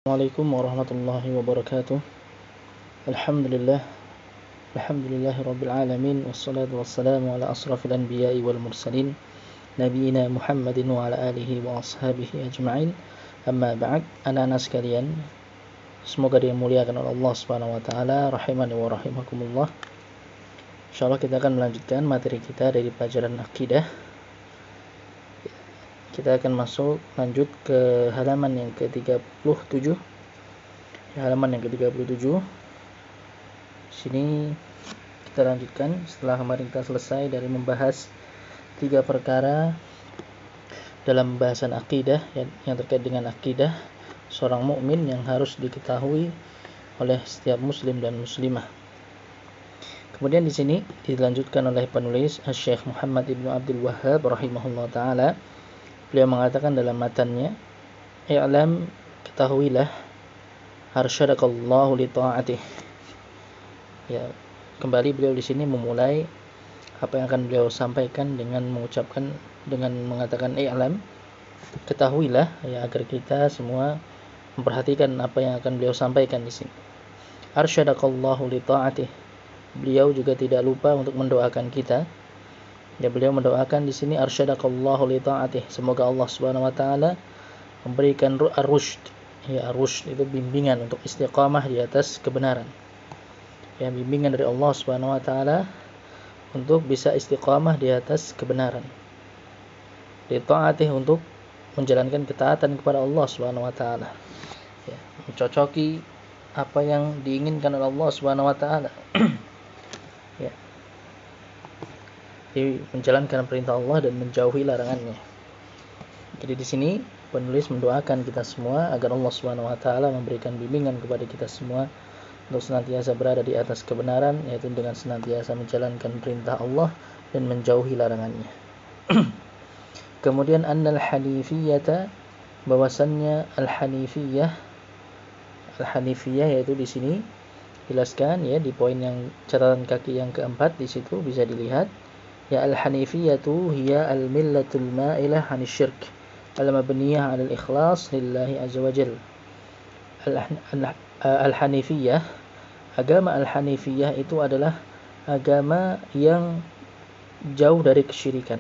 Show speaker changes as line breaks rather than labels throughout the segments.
Assalamualaikum warahmatullahi wabarakatuh. Alhamdulillah Alhamdulillahirabbil alamin wassalatu wassalamu ala asrafil anbiya'i wal mursalin nabiyina Muhammadin wa ala alihi wa ashabihi ajma'in. Amma ba'd. Anak-anak sekalian, semoga dimuliakan oleh Allah Subhanahu wa taala, rahimani wa rahimakumullah. Insyaallah kita akan melanjutkan materi kita dari pelajaran akidah. Kita akan lanjut ke halaman yang ke-37. Halaman yang ke-37. Sini kita lanjutkan setelah kemarin kita selesai dari membahas 3 perkara dalam pembahasan akidah yang terkait dengan akidah seorang mukmin yang harus diketahui oleh setiap muslim dan muslimah. Kemudian di sini dilanjutkan oleh penulis Syekh Muhammad Ibnu Abdul Wahhab rahimahullah taala. Beliau mengatakan dalam matannya, "I'lam, ketahuilah, arsyadakallahu li ta'atih." Ya, kembali beliau di sini memulai apa yang akan beliau sampaikan dengan mengatakan i'lam, ketahuilah, ya, agar kita semua memperhatikan apa yang akan beliau sampaikan di sini. Arsyadakallahu li ta'atih. Beliau juga tidak lupa untuk mendoakan kita. Ya, beliau mendoakan di sini arsyadakallahu li ta'atih. Semoga Allah Subhanahu wa taala memberikan ar-rusyd. Ya, ar-rusyd itu bimbingan untuk istiqamah di atas kebenaran. Ya, bimbingan dari Allah Subhanahu wa taala untuk bisa istiqamah di atas kebenaran. Li ta'atih, untuk menjalankan ketaatan kepada Allah Subhanahu wa taala. Ya, mencocoki apa yang diinginkan oleh Allah Subhanahu wa taala. Ya, menjalankan perintah Allah dan menjauhi larangannya. Jadi di sini penulis mendoakan kita semua agar Allah Subhanahu wa taala memberikan bimbingan kepada kita semua untuk senantiasa berada di atas kebenaran, yaitu dengan senantiasa menjalankan perintah Allah dan menjauhi larangannya. Kemudian annal hanifiyata, bahwasannya al-hanifiyah yaitu di sini jelaskan ya di poin yang catatan kaki yang keempat, di situ bisa dilihat. Ya, al-hanifiyatu hiya al-millatul ma'ilah 'anil syirk al-mabniyah 'alal ikhlas lillahi azza wajalla. Al-hanifiyah, agama al-hanifiyah itu adalah agama yang jauh dari kesyirikan.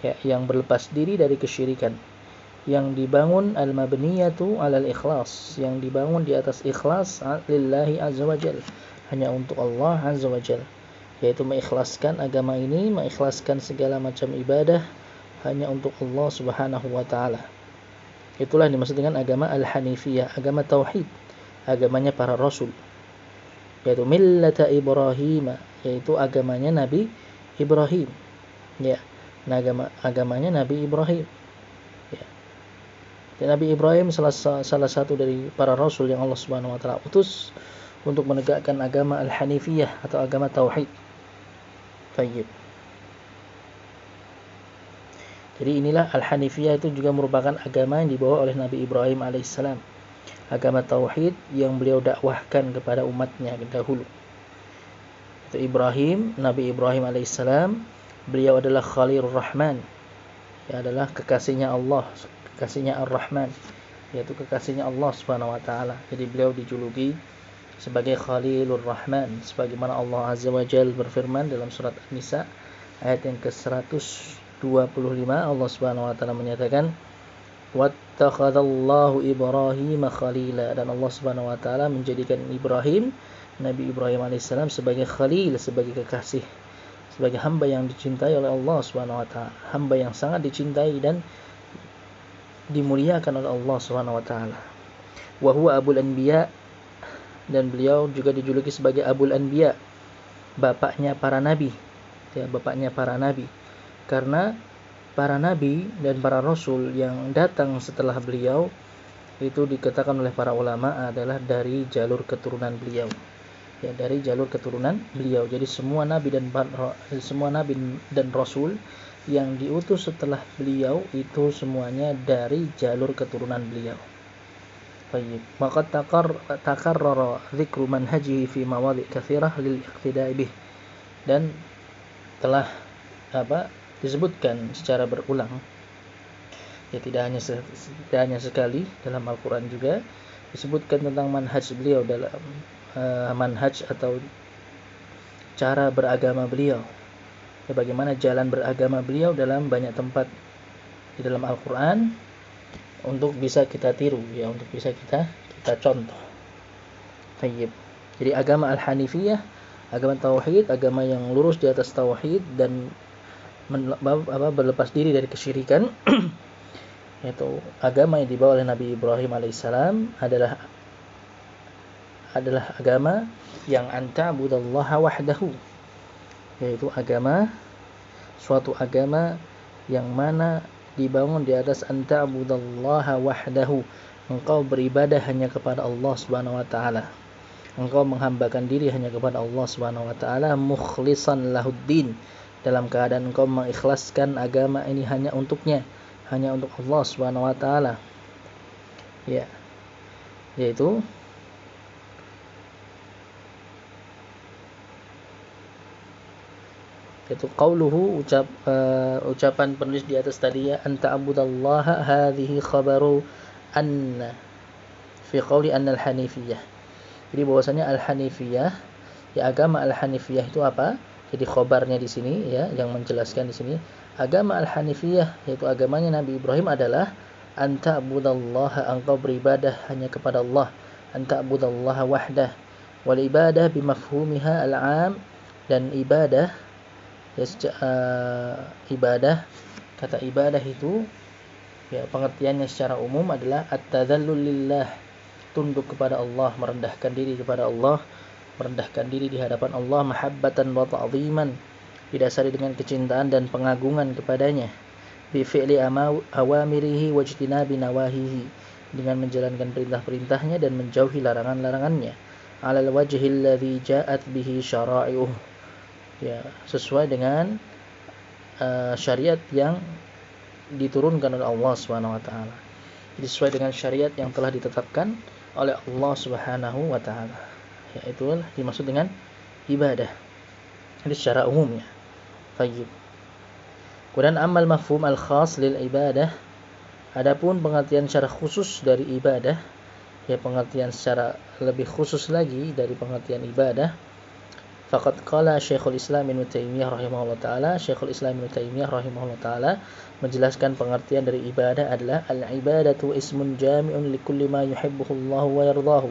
Ya, yang berlepas diri dari kesyirikan. Yang dibangun al-mabniyatu 'alal ikhlas, yang dibangun di atas ikhlas lillahi azza wajalla, hanya untuk Allah azza wajalla. Yaitu mengikhlaskan agama ini, mengikhlaskan segala macam ibadah hanya untuk Allah Subhanahu wa taala. Itulah yang dimaksud dengan agama al-hanifiyah, agama tauhid, agamanya para rasul. Yaitu millata Ibrahim, yaitu agamanya Nabi Ibrahim. Ya, agamanya Nabi Ibrahim. Ya. Dan Nabi Ibrahim salah satu dari para rasul yang Allah Subhanahu wa taala utus untuk menegakkan agama al-hanifiyah atau agama tauhid. Tayyib. Jadi inilah al-hanifiyah, itu juga merupakan agama yang dibawa oleh Nabi Ibrahim alaihissalam. Agama tauhid yang beliau dakwahkan kepada umatnya dahulu. Itu Nabi Ibrahim alaihissalam, beliau adalah Khalilur Rahman. Ya, adalah kekasihnya Allah, kekasihnya Ar-Rahman, yaitu kekasihnya Allah Subhanahu wa taala. Jadi beliau dijuluki sebagai Khalilur Rahman, sebagaimana Allah Azza wa Jalla berfirman dalam surat An-Nisa ayat yang ke-125. Allah Subhanahu wa taala menyatakan, wattakhadallahu Ibrahim khalila, dan Allah Subhanahu wa taala menjadikan Nabi Ibrahim alaihissalam sebagai khalil, sebagai kekasih, sebagai hamba yang dicintai oleh Allah Subhanahu wa taala, hamba yang sangat dicintai dan dimuliakan oleh Allah Subhanahu wa taala. Wa huwa abul anbiya, dan beliau juga dijuluki sebagai Abul Anbiya, bapaknya para nabi. Ya, bapaknya para nabi. Karena para nabi dan para rasul yang datang setelah beliau itu dikatakan oleh para ulama adalah dari jalur keturunan beliau. Ya, dari jalur keturunan beliau. Jadi semua nabi dan rasul yang diutus setelah beliau itu semuanya dari jalur keturunan beliau. Baik, maka takarrara dzikru manhajihi fi mawadhi' katsirah lil iqtida'i bih, dan telah disebutkan secara berulang, ya tidak hanya sekali dalam Al-Qur'an juga, disebutkan tentang manhaj beliau dalam manhaj atau cara beragama beliau. Ya, bagaimana jalan beragama beliau dalam banyak tempat di dalam Al-Qur'an untuk bisa kita tiru, ya, untuk bisa kita contoh. Tayyib. Jadi agama Al-Hanifiyah, agama tauhid, agama yang lurus di atas tauhid dan berlepas diri dari kesyirikan. Yaitu agama yang dibawa oleh Nabi Ibrahim alaihissalam adalah agama yang anta'budallaha wahdahu, yaitu suatu agama yang mana dibangun di atas anta'budallaha wahdahu, engkau beribadah hanya kepada Allah Subhanahu wa taala, engkau menghambakan diri hanya kepada Allah Subhanahu wa taala, mukhlishan lahuddin, dalam keadaan engkau mengikhlaskan agama ini hanya untuknya, hanya untuk Allah Subhanahu wa taala. Ya. Yaitu qauluhu, ucapan penulis di atas tadi, ya, anta abudallaha, hadhihi khabaru anna fi qauli anna al-hanifiyah. Jadi bahwasanya al-hanifiyah, ya, agama al-hanifiyah itu apa? Jadi khabarnya di sini, ya, yang menjelaskan di sini, agama al-hanifiyah yaitu agamanya Nabi Ibrahim adalah anta abudallaha, engkau beribadah hanya kepada Allah, anta abudallaha wahdah, wal ibadah bimafhumiha al-'am, dan ibadah, ya, ibadah, kata ibadah itu, ya, pengertiannya secara umum adalah at-tadhallul lillah, tunduk kepada Allah, merendahkan diri kepada Allah, merendahkan diri di hadapan Allah, mahabbatan wa ta'ziman, didasari dengan kecintaan dan pengagungan kepadanya, bi fi'li awamirihi wa ijtinabi nawahihi, dengan menjalankan perintah-perintahnya dan menjauhi larangan-larangannya, alal wajhil ladzi ja'at bihi syara'i'uh, ya, sesuai dengan syariat yang diturunkan oleh Allah Subhanahu wa taala. Jadi sesuai dengan syariat yang telah ditetapkan oleh Allah Subhanahu wa taala. Ya, itulah dimaksud dengan ibadah. Jadi secara umum, ya. Tayyib. Kemudian amal mafhum al-khas lil ibadah, adapun pengertian secara khusus dari ibadah, ya, pengertian secara lebih khusus lagi dari pengertian ibadah, faqad qala Syekhul Islam Ibnu Taimiyah rahimahullah taala, Syekhul Islam Ibnu Taimiyah rahimahullah taala menjelaskan pengertian dari ibadah adalah al-ibadatu ismun jami'un likulli ma yuhibbuhu Allah wa yardahu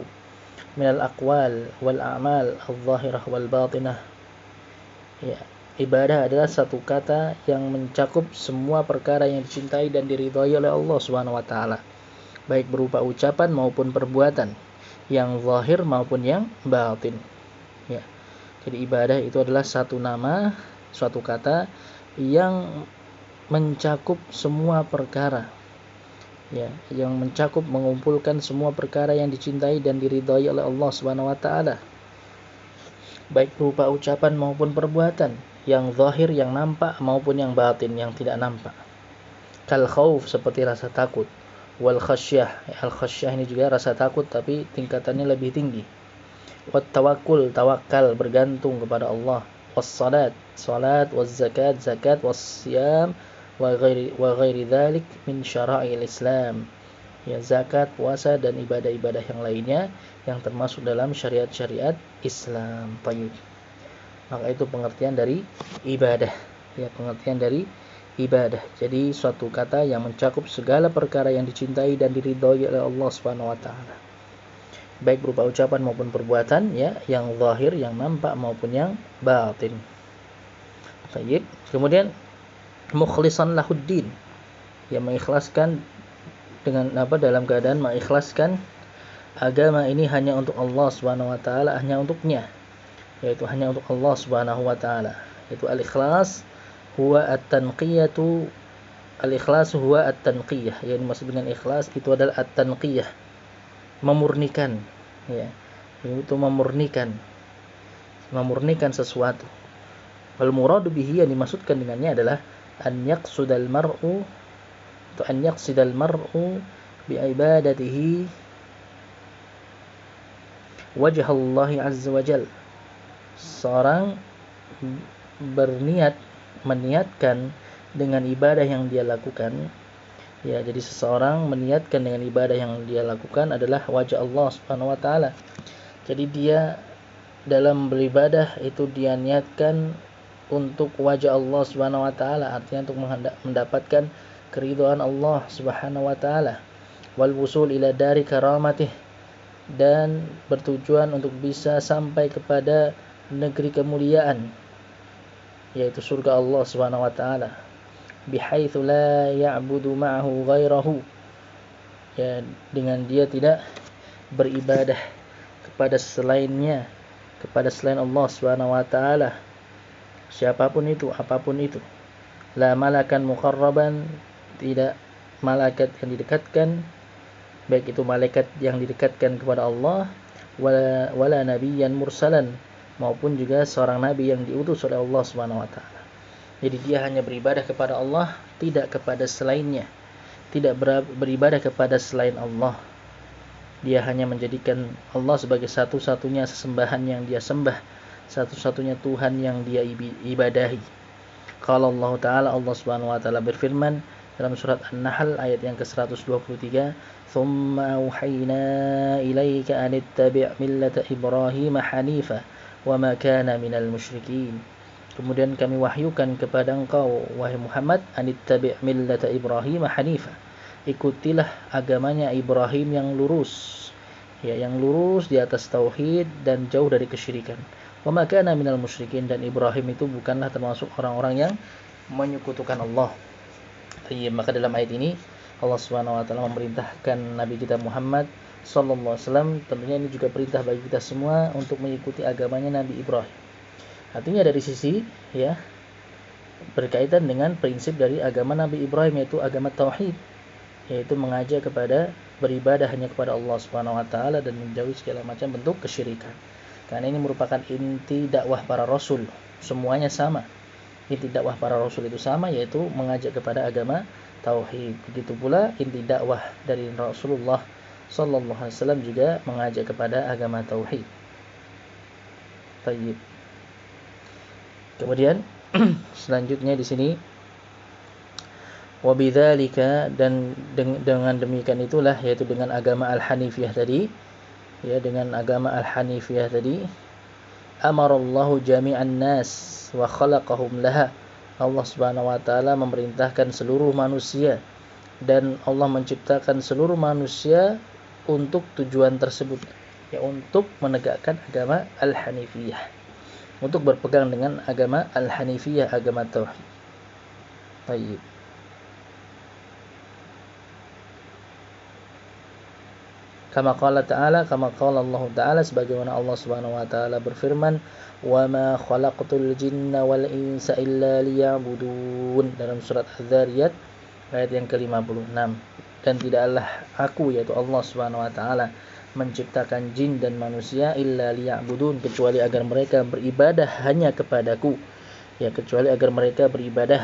min al-aqwal wal a'mal adh-dhahirah wal batinah. Ya, ibadah adalah satu kata yang mencakup semua perkara yang dicintai dan diridhai oleh Allah Subhanahu wa taala, baik berupa ucapan maupun perbuatan, yang zahir maupun yang batin. Ya. Jadi ibadah itu adalah satu nama, suatu kata yang mencakup semua perkara, ya, yang mencakup, mengumpulkan semua perkara yang dicintai dan diridhai oleh Allah Subhanahu wa taala, baik berupa ucapan maupun perbuatan, yang zahir, yang nampak, maupun yang batin, yang tidak nampak. Kal khauf, seperti rasa takut, wal khasyah, al khasyah ini juga rasa takut tapi tingkatannya lebih tinggi. Wat tawakkul, tawakal, bergantung kepada Allah. Was salat, salat, was zakat, zakat, was siyam wa ghairi dzalik min syara'il Islam. Ya, zakat, puasa, dan ibadah-ibadah yang lainnya yang termasuk dalam syariat-syariat Islam. Tayyib. Maka itu pengertian dari ibadah. Ya, pengertian dari ibadah. Jadi suatu kata yang mencakup segala perkara yang dicintai dan diridhai oleh Allah Subhanahu wa taala, baik berupa ucapan maupun perbuatan, ya, yang zahir, yang nampak, maupun yang batin. Tayyib. Kemudian mukhlishan lahuddin, yang mengikhlaskan dengan dalam keadaan mengikhlaskan agama ini hanya untuk Allah Subhanahu wa taala, hanya untuknya, yaitu hanya untuk Allah Subhanahu wa taala. Itu al-ikhlas huwa at-tanqiyatu, al-ikhlas huwa at-tanqiyah, yang dimaksud dengan ikhlas itu adalah at-tanqiyah, memurnikan, ya, itu memurnikan sesuatu. Wal muradu bihi, yang dimaksudkan dengannya adalah an yaqsudal mar'u, atau an yaqsidal mar'u bi ibadatihi wajh Allah azza wa jal, seorang meniatkan dengan ibadah yang dia lakukan, Ya, jadi seseorang meniatkan dengan ibadah yang dia lakukan adalah wajah Allah Subhanahu wa taala. Jadi dia dalam beribadah itu dia niatkan untuk wajah Allah Subhanahu wa taala, artinya untuk mendapatkan keridhaan Allah Subhanahu wa taala. Wal wusul ila dari karamatih, dan bertujuan untuk bisa sampai kepada negeri kemuliaan, yaitu surga Allah Subhanahu wa taala. Bihaitsu la ya'budu ma'ahu ghairahu, ya, dengan dia tidak beribadah kepada selainnya, kepada selain Allah Subhanahu wa taala, siapapun itu, apapun itu. La malakan muqarraban, tidak malaikat yang didekatkan, baik itu malaikat yang didekatkan kepada Allah, wala nabiyyan mursalan, maupun juga seorang nabi yang diutus oleh Allah Subhanahu wa taala. Jadi dia hanya beribadah kepada Allah, tidak kepada selainnya. Tidak beribadah kepada selain Allah. Dia hanya menjadikan Allah sebagai satu-satunya sesembahan yang dia sembah, satu-satunya Tuhan yang dia ibadahi. Qala Allah Ta'ala, Allah Subhanahu wa taala berfirman dalam surat An-Nahl ayat yang ke-123, "Tsumma auhayna ilaika an ittabi' millata Ibrahim hanifa wa ma kana minal musyrikin." Kemudian kami wahyukan kepada engkau, wahai Muhammad, anittabi' millata Ibrahim hanifa. Ikutilah agamanya Ibrahim yang lurus. Ya, yang lurus di atas tauhid dan jauh dari kesyirikan. Wa ma kana minal musyrikin, dan Ibrahim itu bukanlah termasuk orang-orang yang menyekutukan Allah. Maka dalam ayat ini Allah Subhanahu wa taala memerintahkan Nabi kita Muhammad sallallahu alaihi wasallam, tentunya ini juga perintah bagi kita semua untuk mengikuti agamanya Nabi Ibrahim. Artinya dari sisi, ya, berkaitan dengan prinsip dari agama Nabi Ibrahim, yaitu agama tauhid, yaitu mengajak kepada beribadah hanya kepada Allah Subhanahu wa taala dan menjauhi segala macam bentuk kesyirikan. Karena ini merupakan inti dakwah para rasul, semuanya sama. Inti dakwah para rasul itu sama, yaitu mengajak kepada agama tauhid. Begitu pula inti dakwah dari Rasulullah sallallahu alaihi wasallam juga mengajak kepada agama tauhid. Baik. Kemudian selanjutnya di sini, wabidzalika, dan dengan demikian itulah, yaitu dengan agama al-hanifiyah tadi, ya, dengan agama al-hanifiyah tadi, amarallahu jami'an nas wa khalaqahum laha. Allah Subhanahu wa taala memerintahkan seluruh manusia, dan Allah menciptakan seluruh manusia untuk tujuan tersebut, ya, untuk menegakkan agama al-hanifiyah, untuk berpegang dengan agama al-hanifiyah, agama tauhid. Baik. Kama qala ta'ala, kama qala Allah Ta'ala, sebagaimana Allah Subhanahu wa taala berfirman, "Wa ma khalaqtul jinna wal insa illa liya'budun," dalam surat Az-Zariyat ayat yang ke-56. Dan tidaklah aku, yaitu Allah Subhanahu wa taala, menciptakan jin dan manusia illa liya'budun, kecuali agar mereka beribadah hanya kepadaku, ya, kecuali agar mereka beribadah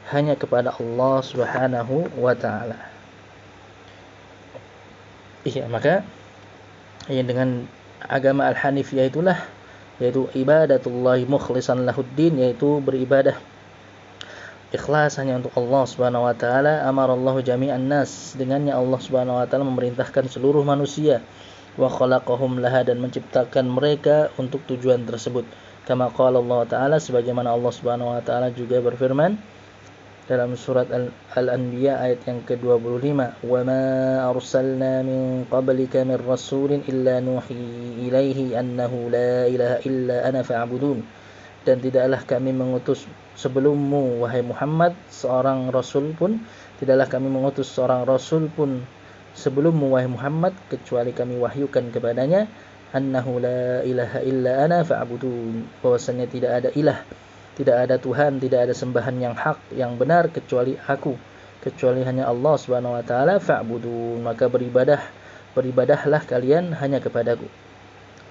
hanya kepada Allah Subhanahu wa taala. Iya, maka ya, dengan agama al-hanifiyah itulah, yaitu ibadatullahi mukhlishan lahuddin, yaitu beribadah ikhlas hanya untuk Allah Subhanahu wa taala. Amarallahu jami'an nas, dengannya Allah Subhanahu wa taala memerintahkan seluruh manusia, wa khalaqahum laha, dan menciptakan mereka untuk tujuan tersebut. Kama qala Allah taala, sebagaimana Allah Subhanahu wa taala juga berfirman dalam surat Al-Anbiya ayat yang ke-25, "Wa ma arsalna min qablika min rasulin illa nuhi ilaihi annahu la ilaha illa ana fa'budun." Dan tidaklah kami mengutus sebelummu, wahai Muhammad, seorang rasul pun, tidaklah kami mengutus seorang rasul pun sebelummu, wahai Muhammad, kecuali kami wahyukan kepadanya, annahu la ilaha illa ana fa'budun, bahwasanya tidak ada ilah, tidak ada Tuhan, tidak ada sembahan yang hak, yang benar kecuali aku, kecuali hanya Allah Subhanahu wa taala, fa'budun, maka beribadahlah kalian hanya kepadaku.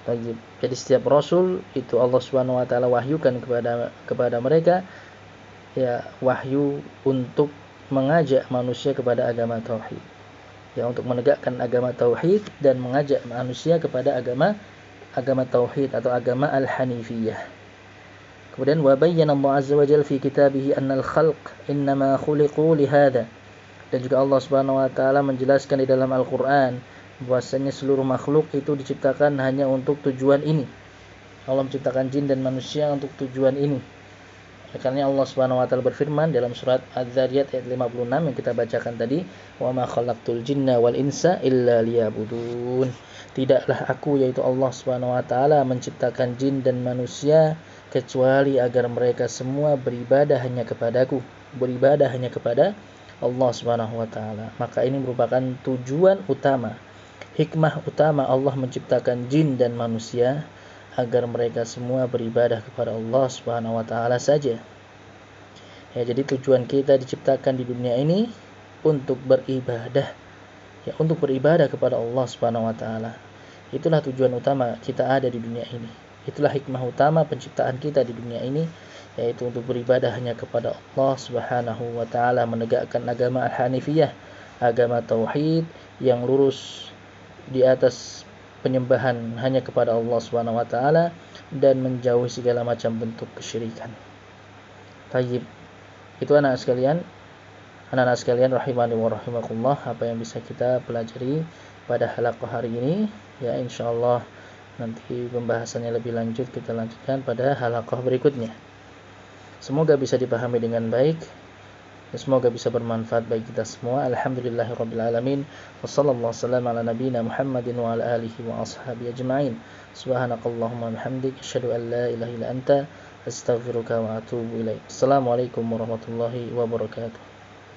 Jadi setiap rasul itu Allah Subhanahu wa taala wahyukan kepada mereka, ya, wahyu untuk mengajak manusia kepada agama tauhid, ya, untuk menegakkan agama tauhid dan mengajak manusia kepada agama tauhid atau agama al-hanifiyah. Kemudian wa bayyana Allah azza wa jalla fi kitabih anna al-khalq innama khuliqu li hadha, Dan juga Allah Subhanahu wa taala menjelaskan di dalam Al-Qur'an bahwasanya seluruh makhluk itu diciptakan hanya untuk tujuan ini. Allah menciptakan jin dan manusia untuk tujuan ini. Karena Allah Subhanahu wa taala berfirman dalam surat Az-Zariyat ayat 56 yang kita bacakan tadi, "Wa ma khalaqtul jinna wal insa illa liya'budun." Tidaklah aku, yaitu Allah Subhanahu wa taala, menciptakan jin dan manusia kecuali agar mereka semua beribadah hanya kepadaku, beribadah hanya kepada Allah Subhanahu wa taala. Maka ini merupakan tujuan utama, hikmah utama Allah menciptakan jin dan manusia, agar mereka semua beribadah kepada Allah Subhanahu wa taala saja. Ya, jadi tujuan kita diciptakan di dunia ini untuk beribadah. Ya, untuk beribadah kepada Allah Subhanahu wa taala. Itulah tujuan utama kita ada di dunia ini. Itulah hikmah utama penciptaan kita di dunia ini, yaitu untuk beribadah hanya kepada Allah Subhanahu wa taala, menegakkan agama Al-Hanifiyah, agama tauhid yang lurus di atas penyembahan hanya kepada Allah Subhanahu wa taala dan menjauhi segala macam bentuk kesyirikan. Tayyib. Itu anak-anak sekalian rahimani wa rahimakumullah, apa yang bisa kita pelajari pada halaqah hari ini. Ya, insyaallah nanti pembahasannya lebih lanjut kita lanjutkan pada halaqah berikutnya. Semoga bisa dipahami dengan baik. Semoga bisa bermanfaat bagi kita semua. Alhamdulillahirabbil alamin. Wassallallahu wasallam ala nabiyyina Muhammadin wa ala alihi wa ashabihi ajma'in. Subhanakallahumma bihamdik asyhadu an la ilaha illa anta astaghfiruka wa atubu ilaik. Assalamualaikum warahmatullahi wabarakatuh.